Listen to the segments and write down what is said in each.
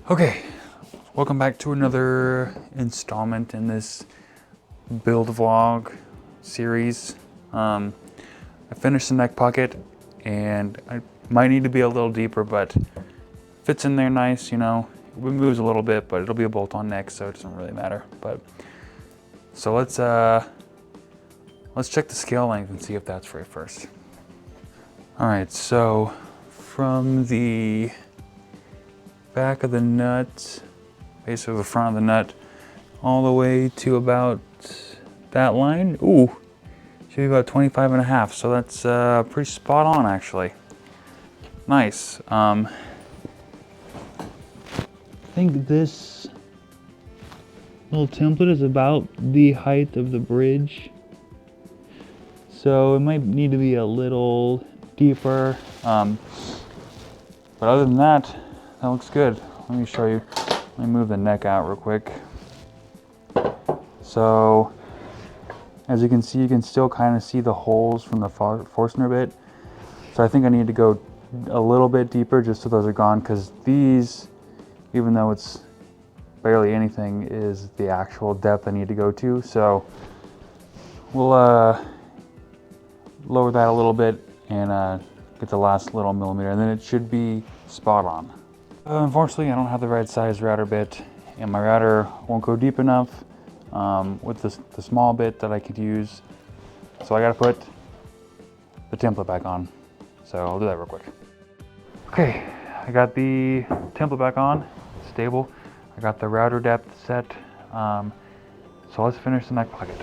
Okay, welcome back to another installment in this build vlog series. I finished the neck pocket and I might need to be a little deeper, but fits in there nice, you know. It moves a little bit, but it'll be a bolt-on neck, so it doesn't really matter. But so let's check the scale length and see if that's right first. All right, so from the back of the nut, basically the front of the nut, all the way to about that line. Ooh, should be about 25.5. So that's pretty spot on, actually. Nice. I think this little template is about the height of the bridge, so it might need to be a little deeper. But other than that, that looks good. Let me show you. Let me move the neck out real quick. So, as you can see, you can still kind of see the holes from the Forstner bit. So I think I need to go a little bit deeper just so those are gone, because these, even though it's barely anything, is the actual depth I need to go to. So we'll lower that a little bit and get the last little millimeter, and then it should be spot on. Unfortunately, I don't have the right size router bit, and my router won't go deep enough with the small bit that I could use. So I gotta put the template back on. So I'll do that real quick. Okay, I got the template back on, stable. I got the router depth set. So let's finish the neck pocket.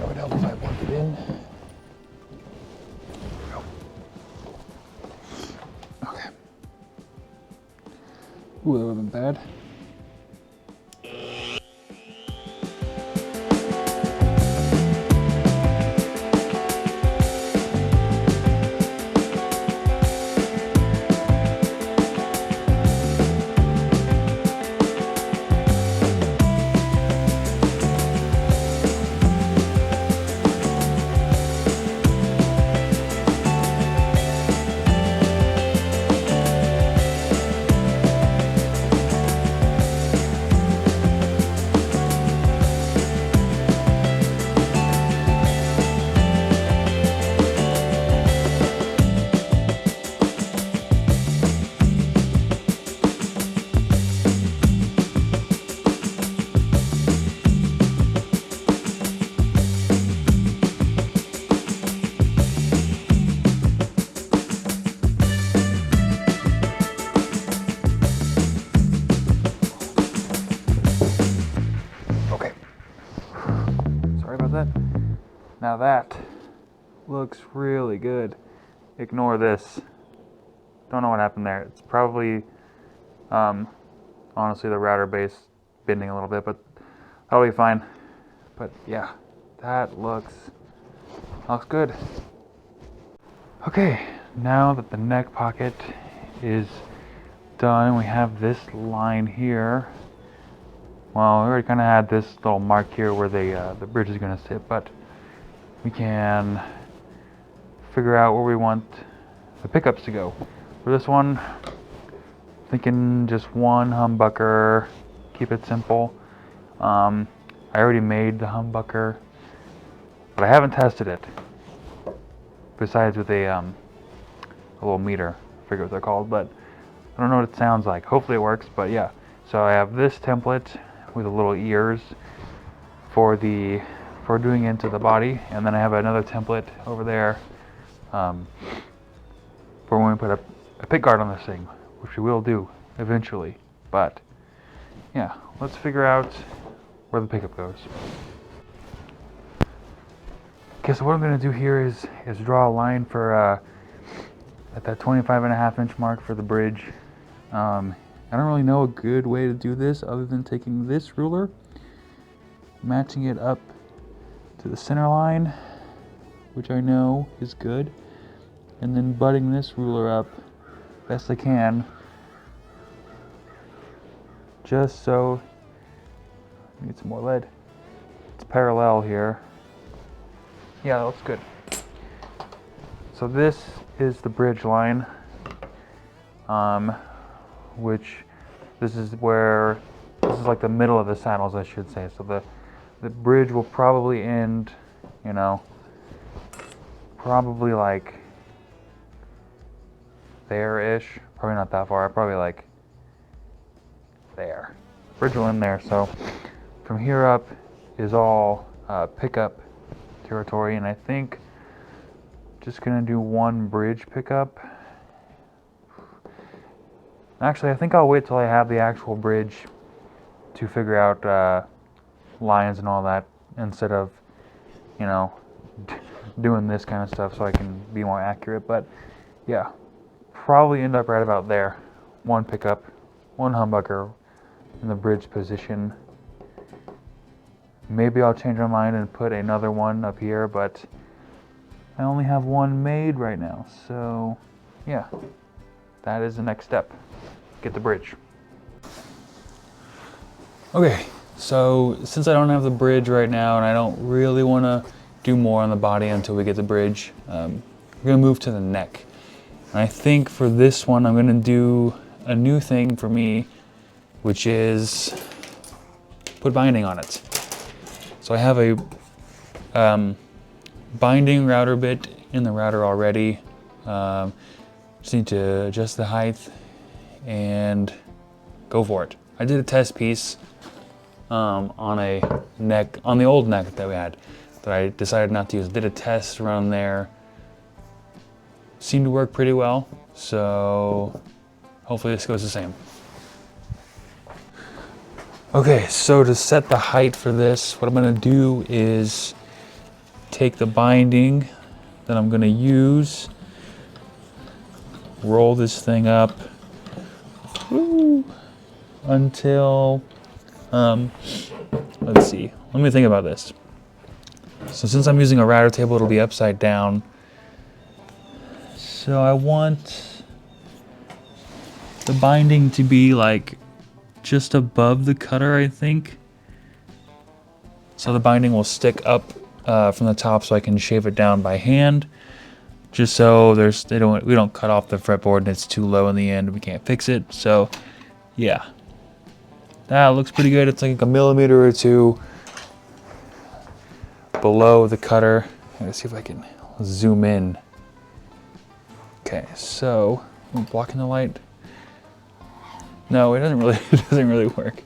That would help if I plugged it in. Okay. Ooh, that would have been bad. Now that looks really good. Ignore this. Don't know what happened there. It's probably, honestly, the router base bending a little bit, but that'll be fine. But yeah, that looks good. Okay, now that the neck pocket is done, we have this line here. Well, we already kind of had this little mark here where the bridge is going to sit, but we can figure out where we want the pickups to go. For this one, thinking just one humbucker, keep it simple. I already made the humbucker, but I haven't tested it. Besides with a little meter, I forget what they're called, but I don't know what it sounds like. Hopefully it works, but yeah. So I have this template with the little ears for doing into the body, and then I have another template over there for when we put a pick guard on this thing, which we will do eventually. But yeah, let's figure out where the pickup goes. Okay, so what I'm going to do here is draw a line for at that 25.5 inch mark for the bridge. I don't really know a good way to do this other than taking this ruler, matching it up to the center line, which I know is good, and then butting this ruler up best I can, just so, need some more lead, it's parallel here. Yeah, that looks good. So this is the bridge line. which this is like the middle of the saddles, I should say. So the bridge will probably end, you know, probably like there-ish. Probably not that far. Probably like there. Bridge will end there. So from here up is all pickup territory, and I think just gonna do one bridge pickup. Actually, I think I'll wait till I have the actual bridge to figure out lines and all that, instead of, you know, doing this kind of stuff, so I can be more accurate. But yeah, probably end up right about there. One pickup, one humbucker in the bridge position. Maybe I'll change my mind and put another one up here, but I only have one made right now. So yeah, that is the next step. Get the bridge. Okay, so since I don't have the bridge right now, and I don't really want to do more on the body until we get the bridge, we're gonna move to the neck. And I think for this one, I'm gonna do a new thing for me, which is put binding on it. So I have a binding router bit in the router already. Just need to adjust the height and go for it. I did a test piece on the old neck that we had, that I decided not to use. Did a test around there. Seemed to work pretty well, so hopefully this goes the same. Okay, so to set the height for this, what I'm gonna do is take the binding that I'm gonna use, roll this thing up until, let's see, let me think about this. So since I'm using a router table, it'll be upside down. So I want the binding to be like just above the cutter, I think. So the binding will stick up from the top, so I can shave it down by hand, just so we don't cut off the fretboard and it's too low in the end, we can't fix it. So yeah, that looks pretty good. It's like a millimeter or two below the cutter. Let's see if I can zoom in. Okay, so I'm blocking the light. No, it doesn't really work.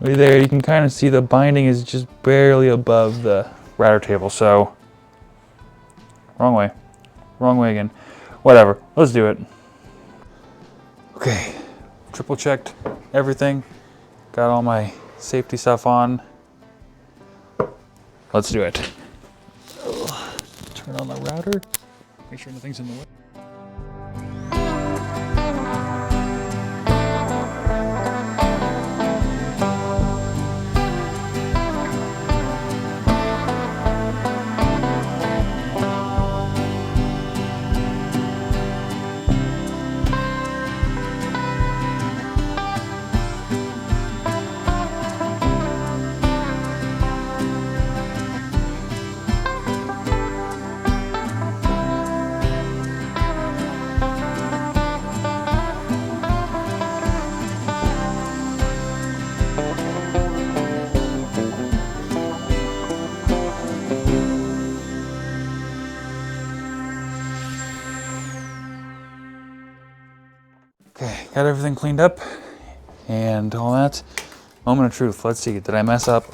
Right there, you can kind of see the binding is just barely above the router table. So wrong way again. Whatever, let's do it. Okay, triple checked everything. Got all my safety stuff on. Let's do it. Turn on the router. Make sure nothing's in the way. Okay, got everything cleaned up and all that. Moment of truth. Let's see, did I mess up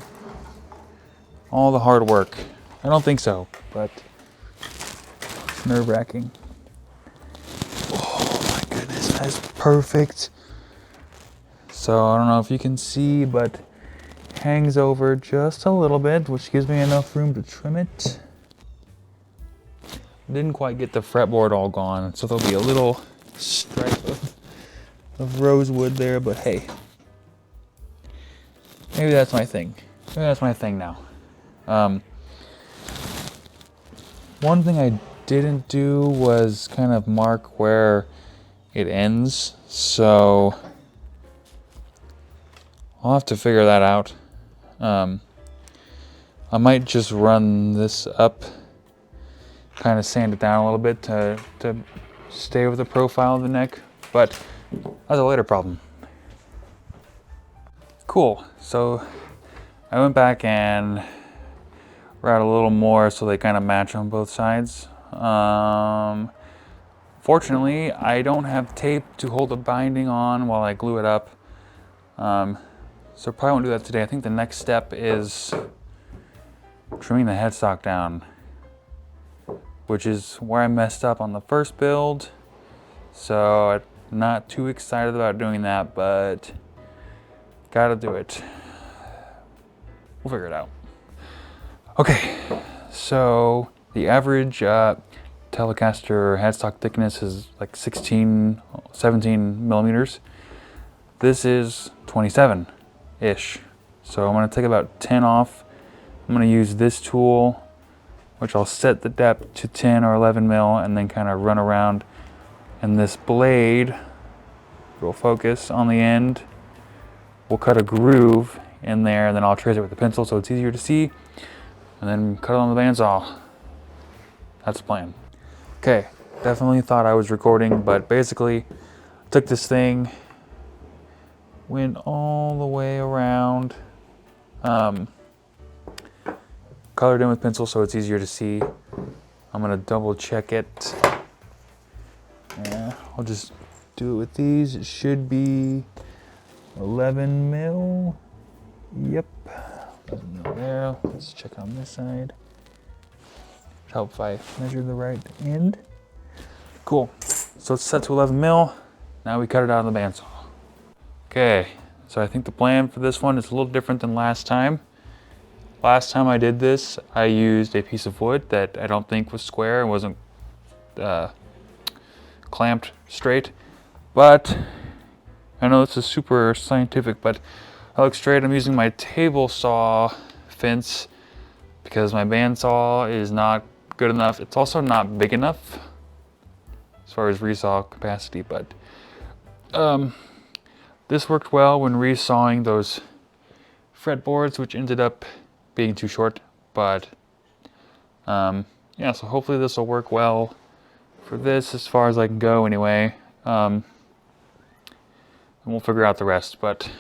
all the hard work? I don't think so, but it's nerve-wracking. Oh my goodness, that's perfect. So I don't know if you can see, but it hangs over just a little bit, which gives me enough room to trim it. Didn't quite get the fretboard all gone, so there'll be a little stripe of rosewood there, but hey, maybe that's my thing. Maybe that's my thing now. One thing I didn't do was kind of mark where it ends, so I'll have to figure that out. I might just run this up, kind of sand it down a little bit to stay with the profile of the neck, but that's a later problem. Cool, so I went back and routed a little more so they kind of match on both sides. Fortunately, I don't have tape to hold the binding on while I glue it up. So probably won't do that today. I think the next step is trimming the headstock down, which is where I messed up on the first build. So I'm not too excited about doing that, but gotta do it. We'll figure it out. Okay, so the average Telecaster headstock thickness is like 16, 17 millimeters. This is 27-ish. So I'm gonna take about 10 off. I'm gonna use this tool, which I'll set the depth to 10 or 11 mil and then kind of run around. And this blade will focus on the end. We'll cut a groove in there and then I'll trace it with a pencil so it's easier to see. And then cut it on the bandsaw. That's the plan. Okay, definitely thought I was recording, but basically took this thing, went all the way around, colored in with pencil so it's easier to see. I'm gonna double check it. Yeah, I'll just do it with these. It should be 11 mil. Yep. There. Let's check on this side. Help if I measure the right end. Cool. So it's set to 11 mil. Now we cut it out on the bandsaw. Okay. So I think the plan for this one is a little different than last time. Last time I did this, I used a piece of wood that I don't think was square and wasn't clamped straight. But I know this is super scientific, but I look straight. I'm using my table saw fence because my bandsaw is not good enough. It's also not big enough as far as resaw capacity, but this worked well when resawing those fretboards, which ended up being too short. But yeah, so hopefully this will work well for this as far as I can go anyway. And we'll figure out the rest, but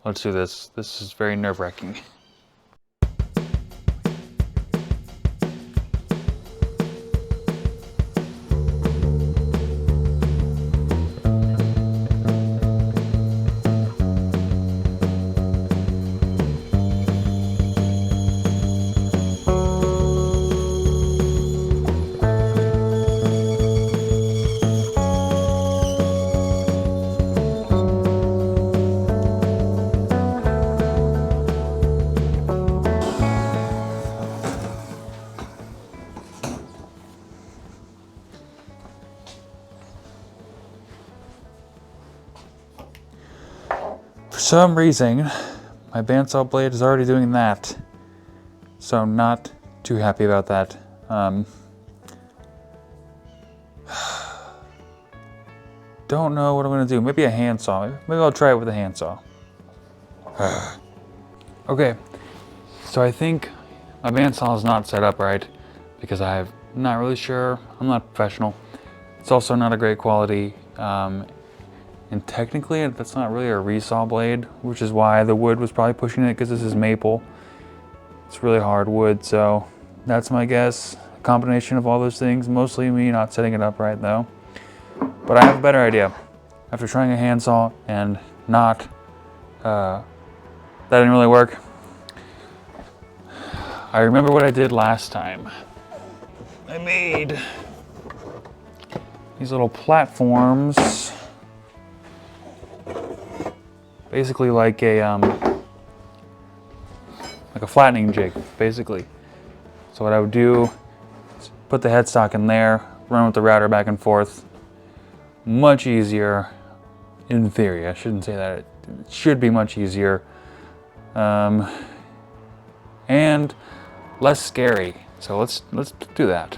let's do this. This is very nerve-wracking. For some reason, my bandsaw blade is already doing that, so I'm not too happy about that. Don't know what I'm gonna do. Maybe a handsaw. Maybe I'll try it with a handsaw. Okay, so I think my bandsaw is not set up right because I'm not really sure. I'm not a professional. It's also not a great quality. And technically, that's not really a resaw blade, which is why the wood was probably pushing it, because this is maple. It's really hard wood, so that's my guess. A combination of all those things, mostly me not setting it up right though. But I have a better idea. After trying a handsaw and not, that didn't really work. I remember what I did last time. I made these little platforms. Basically like a flattening jig, basically. So what I would do is put the headstock in there, run with the router back and forth. Much easier, in theory. I shouldn't say that. It should be much easier. And less scary. So let's do that.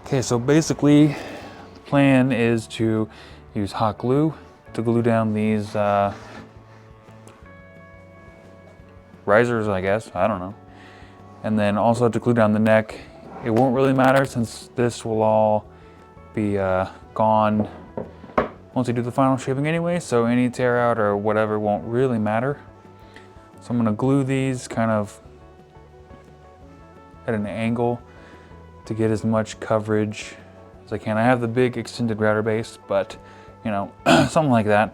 Okay, so basically the plan is to use hot glue to glue down these risers, I guess, I don't know. And then also to glue down the neck. It won't really matter since this will all be gone once we do the final shaping anyway, so any tear out or whatever won't really matter. So I'm gonna glue these kind of at an angle to get as much coverage as I can. I have the big extended router base, but you know, something like that.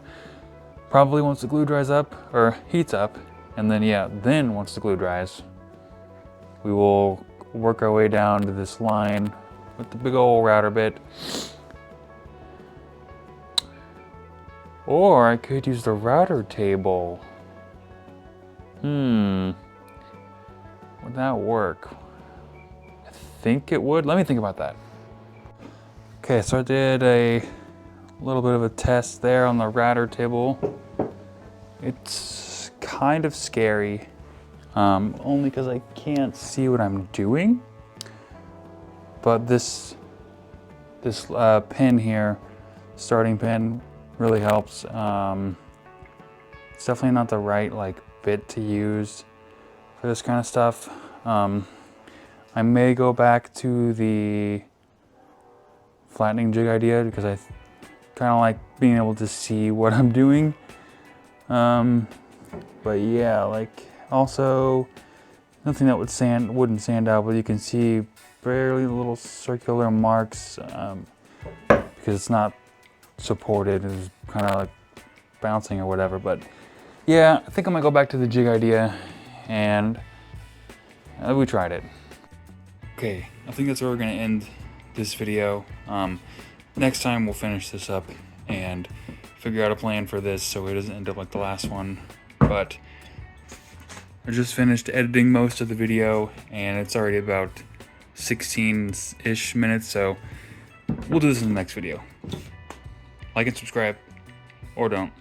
Probably once the glue dries up, or heats up, and then yeah, then once the glue dries, we will work our way down to this line with the big old router bit. Or I could use the router table. Would that work? I think it would. Let me think about that. Okay, so I did a little bit of a test there on the router table. It's kind of scary, only because I can't see what I'm doing. But this pin here, starting pin, really helps. It's definitely not the right bit to use for this kind of stuff. I may go back to the flattening jig idea because I kind of like being able to see what I'm doing. But yeah, also nothing that wouldn't sand out, but you can see barely little circular marks because it's not supported. It's kind of like bouncing or whatever. But yeah, I think I'm gonna go back to the jig idea, and we tried it. Okay, I think that's where we're gonna end this video. Next time we'll finish this up and figure out a plan for this so it doesn't end up like the last one. But I just finished editing most of the video and it's already about 16-ish minutes, so we'll do this in the next video. Like and subscribe, or don't.